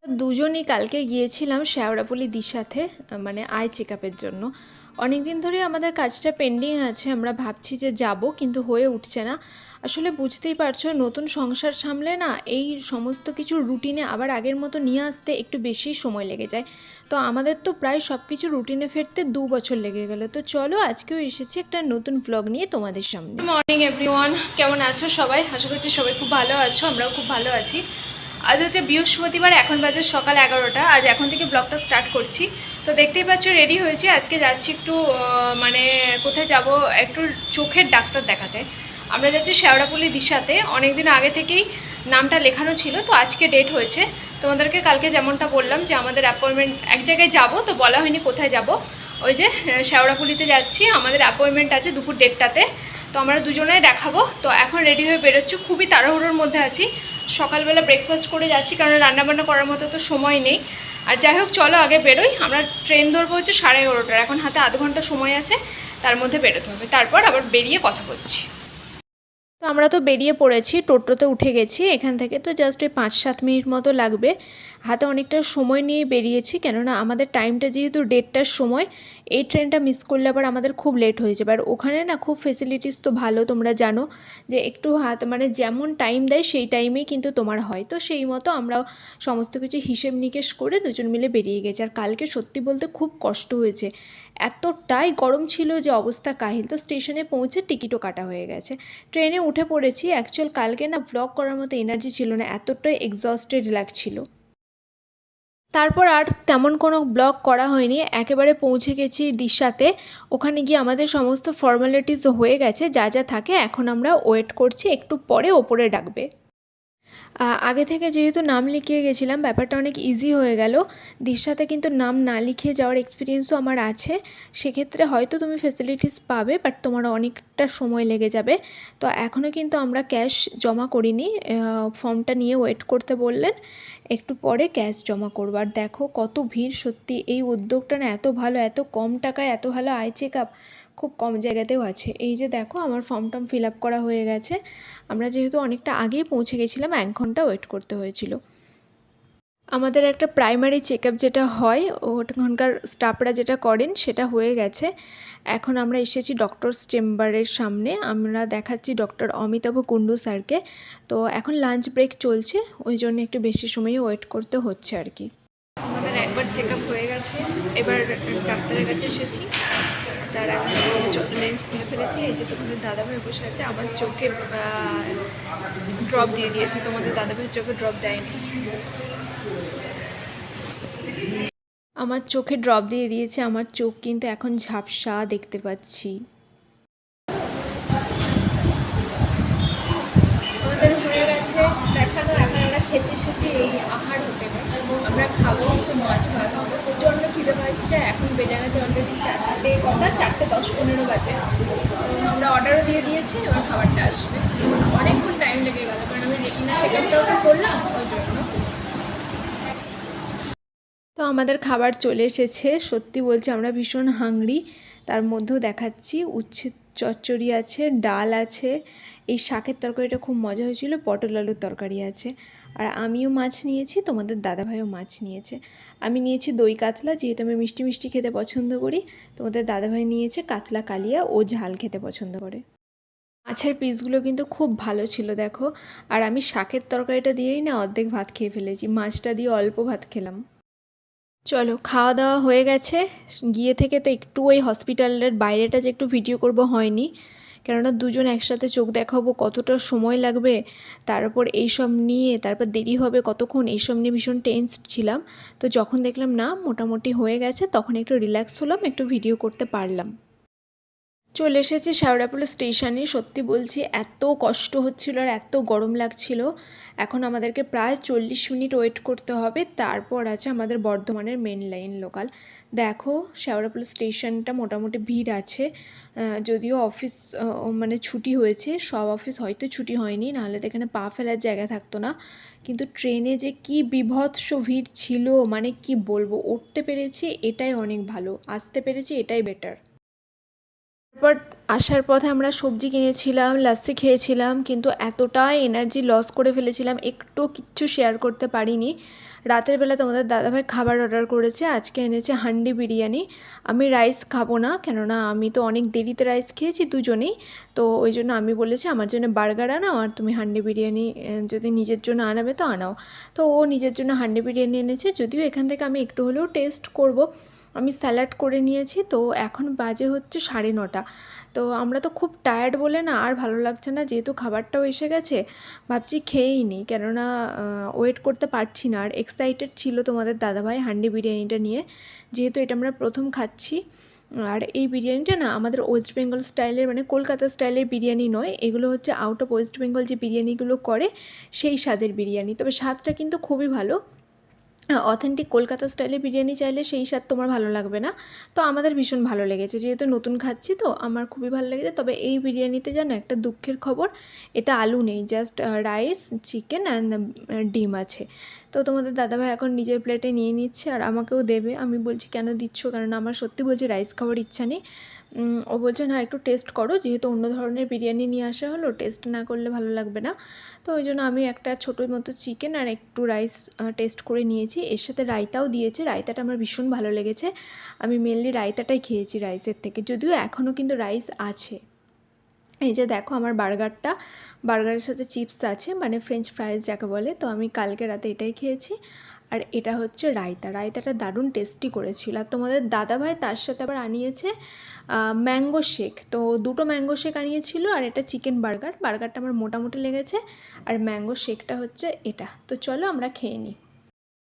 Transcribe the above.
দুজনই কালকে গিয়েছিলাম শেওড়াফুলি দিশাতে, মানে আই চেকআপের জন্য। অনেক দিন ধরে আমাদের কাজটা পেন্ডিং আছে, আমরা ভাবছি যে যাব, কিন্তু হয়ে উঠছে না। আসলে বুঝতেই পারছো, নতুন সংসার সামলে না এই সমস্ত কিছু রুটিনে আবার আগের মতো নিয়ে আসতে একটু বেশি সময় লেগে যায়। তো আমাদের তো প্রায় সব কিছু রুটিনে ফিরতে 2 বছর লেগে গেল। তো চলো আজকেও এসেছি একটা নতুন ব্লগ নিয়ে তোমাদের সামনে। মর্নিং এভরিওয়ান, কেমন আছো সবাই? আশা করছি সবাই খুব ভালো আছো, আমরাও খুব ভালো আছি। আজ হচ্ছে বৃহস্পতিবার, এখন বাজে সকাল 11টা। আজ এখন থেকে ব্লগটা স্টার্ট করছি। তো দেখতেই পাচ্ছ রেডি হয়েছি, আজকে যাচ্ছি একটু মানে কোথায় যাব, একটু চোখের ডাক্তার দেখাতে। আমরা যাচ্ছি শেওড়াফুলি দিশাতে। অনেক দিন আগে থেকেই নামটা লেখানো ছিল, তো আজকে ডেট হয়েছে। তোমাদেরকে কালকে যেমনটা বললাম যে আমাদের অ্যাপয়েন্টমেন্ট, এক জায়গায় যাব, তো বলা হয়নি কোথায় যাব। ওই যে শেওড়াফুলিতে যাচ্ছি, আমাদের অ্যাপয়েন্টমেন্ট আছে দুপুর 1টাতে। তো আমরা দুজনেই দেখাবো। তো এখন রেডি হয়ে বেরোচ্ছি, খুবই তাড়াহুড়োর মধ্যে আছি। সকালবেলা ব্রেকফাস্ট করে যাচ্ছি, কারণ রান্নাবান্না করার মতো তো সময় নেই। আর যাই হোক, চলো আগে বেরোই। আমরা ট্রেন ধরবো হচ্ছে 11:30টার, এখন হাতে আধ ঘন্টা সময় আছে, তার মধ্যে বেরোতে হবে। তারপর আবার বেরিয়ে কথা বলছি। তো আমরা তো বেরিয়ে পড়েছি, টোটোতে উঠে গেছি। এখান থেকে তো জাস্ট ওই 5-7 মিনিট মতো লাগবে। হাতে অনেকটা সময় নিয়ে বেরিয়েছি, কেননা আমাদের টাইমটা যেহেতু 1:30টার সময়, এই ট্রেনটা মিস করলে আবার আমাদের খুব লেট হয়ে যাবে। আর ওখানে না খুব ফেসিলিটিস তো ভালো, তোমরা জানো যে একটু মানে যেমন টাইম দেয় সেই টাইমেই কিন্তু তোমার হয়। তো সেই মতো আমরা সমস্ত কিছু হিসেব নিকেশ করে দুজন মিলে বেরিয়ে গেছি। আর কালকে সত্যি বলতে খুব কষ্ট হয়েছে, এতটাই গরম ছিল যে অবস্থা কাহিল। তো স্টেশনে পৌঁছে টিকিটও কাটা হয়ে গেছে, ট্রেনে উঠে পড়েছি। অ্যাকচুয়াল কালকে না ব্লগ করার মতো এনার্জি ছিল না, এতটাই এক্সস্টেড লাগছিল। তারপর আর তেমন কোনো ব্লগ করা হয়নি, একেবারে পৌঁছে গেছি দিশাতে। ওখানে গিয়ে আমাদের সমস্ত ফর্মালিটিস হয়ে গেছে, যা যা থাকে। এখন আমরা ওয়েট করছি, একটু পরে ওপরে ডাকবে। আগে থেকে যেহেতু নাম লিখিয়ে গেছিলাম, ব্যাপারটা অনেক ইজি হয়ে গেল। দিশাতে কিন্তু নাম না লিখিয়ে যাওয়ার এক্সপিরিয়েন্সও আমার আছে। সেক্ষেত্রে হয়তো তুমি ফেসিলিটিস পাবে, বাট তোমার অনেকটা সময় লেগে যাবে। তো এখনও কিন্তু আমরা ক্যাশ জমা করিনি, ফর্মটা নিয়ে ওয়েট করতে বললেন। একটু পরে ক্যাশ জমা করবো। আর দেখো কত ভিড়, সত্যি এই উদ্যোগটা না এত ভালো, এত কম টাকায় এত ভালো আই চেক আপ খুব কম জায়গাতেও আছে। এই যে দেখো, আমার ফর্ম টর্ম ফিল আপ করা হয়ে গেছে। আমরা যেহেতু অনেকটা আগেই পৌঁছে গেছিলাম, 1 ঘন্টা ওয়েট করতে হয়েছিল। আমাদের একটা প্রাইমারি চেক আপ যেটা হয়, ওখানকার স্টাফরা যেটা করেন সেটা হয়ে গেছে। এখন আমরা এসেছি ডক্টরস চেম্বারের সামনে। আমরা দেখাচ্ছি ডক্টর অমিতাভ কুণ্ডু স্যারকে। তো এখন লাঞ্চ ব্রেক চলছে, ওই জন্য একটু বেশি সময় ওয়েট করতে হচ্ছে আর কি। আমাদের একবার চেক আপ হয়ে গেছে, এবার ডাক্তারের কাছে এসেছি। তার লেন্স খুলে ফেলেছি। এই যে তোমাদের দাদাভাই বসে আছে, আমার চোখে ড্রপ দিয়ে দিয়েছে। তোমাদের দাদাভাইয়ের চোখে ড্রপ দেয়নি, আমার চোখে ড্রপ দিয়ে দিয়েছে। আমার চোখ কিন্তু এখন ঝাপসা দেখতে পাচ্ছি। আমাদের হয়ে গেছে দেখানো, এখন আমরা খেতে এসেছি এই আহার হোটেলে। আমরা খাবো হচ্ছে মাছ ভাত। আমাদের প্রচণ্ড খিদে পাচ্ছে, এখন বেজে গেছে অলরেডি 4:10-15 বাজে। তো আমরা অর্ডারও দিয়ে দিয়েছি, এবার খাবারটা আসবে। অনেকক্ষণ টাইম লেগে গেল, কারণ আমি রেটিনা চেকআপটাও তো করলাম ওই জন্য। তো আমাদের খাবার চলে এসেছে, সত্যি বলছি আমরা ভীষণ হাংরি। তার মধ্যেও দেখাচ্ছি উচ্ছে চচ্চড়ি আছে, ডাল আছে, এই শাকের তরকারিটা খুব মজা হয়েছিল, পটল আলুর তরকারি আছে। আর আমিও মাছ নিয়েছি, তোমাদের দাদাভাইও মাছ নিয়েছে। আমি নিয়েছি দই কাতলা, যেহেতু আমি মিষ্টি মিষ্টি খেতে পছন্দ করি। তোমাদের দাদাভাই নিয়েছে কাতলা কালিয়া, ও ঝাল খেতে পছন্দ করে। মাছের পিসগুলো কিন্তু খুব ভালো ছিল দেখো। আর আমি শাকের তরকারিটা দিয়েই না অর্ধেক ভাত খেয়ে ফেলেছি, মাছটা দিয়ে অল্প ভাত খেলাম। চলো, খাওয়া দাওয়া হয়ে গেছে। গিয়ে থেকে তো একটু ওই হসপিটালের বাইরেটা যে একটু ভিডিও করব হয়নি, কেননা দুজন একসাথে চোখ দেখাবো, কতটা সময় লাগবে, তারপর এইসব নিয়ে তারপর দেরি হবে কতক্ষণ, এইসব নিয়ে ভীষণ টেনসড ছিলাম। তো যখন দেখলাম না মোটামুটি হয়ে গেছে, তখন একটু রিল্যাক্স হলাম, একটু ভিডিও করতে পারলাম। চলে এসেছি শেওড়াফুলি স্টেশনে। সত্যি বলছি এত কষ্ট হচ্ছিল আর এত গরম লাগছিল। এখন আমাদেরকে প্রায় 40 মিনিট ওয়েট করতে হবে, তারপর আছে আমাদের বর্ধমানের মেন লাইন লোকাল। দেখো শেওড়াফুলি স্টেশনটা মোটামুটি ভিড় আছে, যদিও অফিস মানে ছুটি হয়েছে, সব অফিস হয়তো ছুটি হয়নি, নাহলে তো এখানে পা ফেলার জায়গা থাকতো না। কিন্তু ট্রেনে যে কি বীভৎস ভিড় ছিল, মানে কি বলবো, উঠতে পেরেছি এটাই অনেক ভালো, আসতে পেরেছি এটাই বেটার। তারপর আসার পথে আমরা সবজি কিনেছিলাম, লাস্সি খেয়েছিলাম, কিন্তু এতটাই এনার্জি লস করে ফেলেছিলাম, একটু কিচ্ছু শেয়ার করতে পারিনি। রাতের বেলা তোমাদের দাদাভাই খাবার অর্ডার করেছে, আজকে এনেছে হান্ডি বিরিয়ানি। আমি রাইস খাবো না, কেননা আমি তো অনেক দেরিতে রাইস খেয়েছি দুজনেই। তো ওই জন্য আমি বলেছি আমার জন্য বার্গার আনাও, আর তুমি হান্ডি বিরিয়ানি যদি নিজের জন্য আনাবে তো আনাও। তো ও নিজের জন্য হান্ডি বিরিয়ানি এনেছে, যদিও এখান থেকে আমি একটু হলেও টেস্ট করব। আমি স্যালাড করে নিয়েছি। তো এখন বাজে হচ্ছে 9:30। তো আমরা তো খুব টায়ার্ড বলে না আর ভালো লাগছে না, যেহেতু খাবারটাও এসে গেছে ভাবছি খেয়েই নিই, কেননা ওয়েট করতে পারছি না। আর এক্সাইটেড ছিল তোমাদের দাদাভাই হান্ডি বিরিয়ানিটা নিয়ে, যেহেতু এটা আমরা প্রথম খাচ্ছি। আর এই বিরিয়ানিটা না আমাদের ওয়েস্ট বেঙ্গল স্টাইলের, মানে কলকাতা স্টাইলের বিরিয়ানি নয়, এগুলো হচ্ছে আউট অফ ওয়েস্ট বেঙ্গল যে বিরিয়ানিগুলো করে সেই স্বাদের বিরিয়ানি। তবে স্বাদটা কিন্তু খুবই ভালো। অথেন্টিক কলকাতা স্টাইলের বিরিয়ানি চাইলে সেই স্বাদ তোমার ভালো লাগবে না। তো আমাদের ভীষণ ভালো লেগেছে, যেহেতু নতুন খাচ্ছি তো আমার খুবই ভালো লেগেছে। তবে এই বিরিয়ানিতে জানো একটা দুঃখের খবর, এতে আলু নেই, জাস্ট রাইস, চিকেন অ্যান্ড ডিম আছে। তো তোমাদের দাদাভাই এখন নিজের প্লেটে নিয়ে নিচ্ছে আর আমাকেও দেবে। আমি বলছি কেন দিচ্ছ, কারণ আমার সত্যি বলছি রাইস খাওয়ার ইচ্ছা নেই। ও বলছে না একটু টেস্ট করো, যেহেতু অন্য ধরনের বিরিয়ানি নিয়ে আসা হলো, টেস্ট না করলে ভালো লাগবে না। তো ওই জন্য আমি একটা ছোটোর মতো চিকেন আর একটু রাইস টেস্ট করে নিয়েছি। এর সাথে রায়তাও দিয়েছে, রায়তাটা আমার ভীষণ ভালো লেগেছে। আমি মেনলি রায়তাটাই খেয়েছি রাইসের থেকে, যদিও এখনও কিন্তু রাইস আছে। এই যে দেখো আমার বার্গারটা, বার্গারের সাথে চিপস আছে, মানে ফ্রেঞ্চ ফ্রাইজ যাকে বলে। তো আমি কালকে রাতে এটাই খেয়েছি। আর এটা হচ্ছে রায়তা, রায়তাটা দারুণ টেস্টি করেছিল। আর তোমাদের দাদাভাই তার সাথে আবার আনিয়েছে ম্যাঙ্গো শেক। তো দুটো ম্যাঙ্গো শেক আনিয়েছিল, আর এটা চিকেন বার্গার। বার্গারটা আমার মোটামুটি লেগেছে, আর ম্যাঙ্গো শেকটা হচ্ছে এটা। তো চলো আমরা খেয়ে নিই।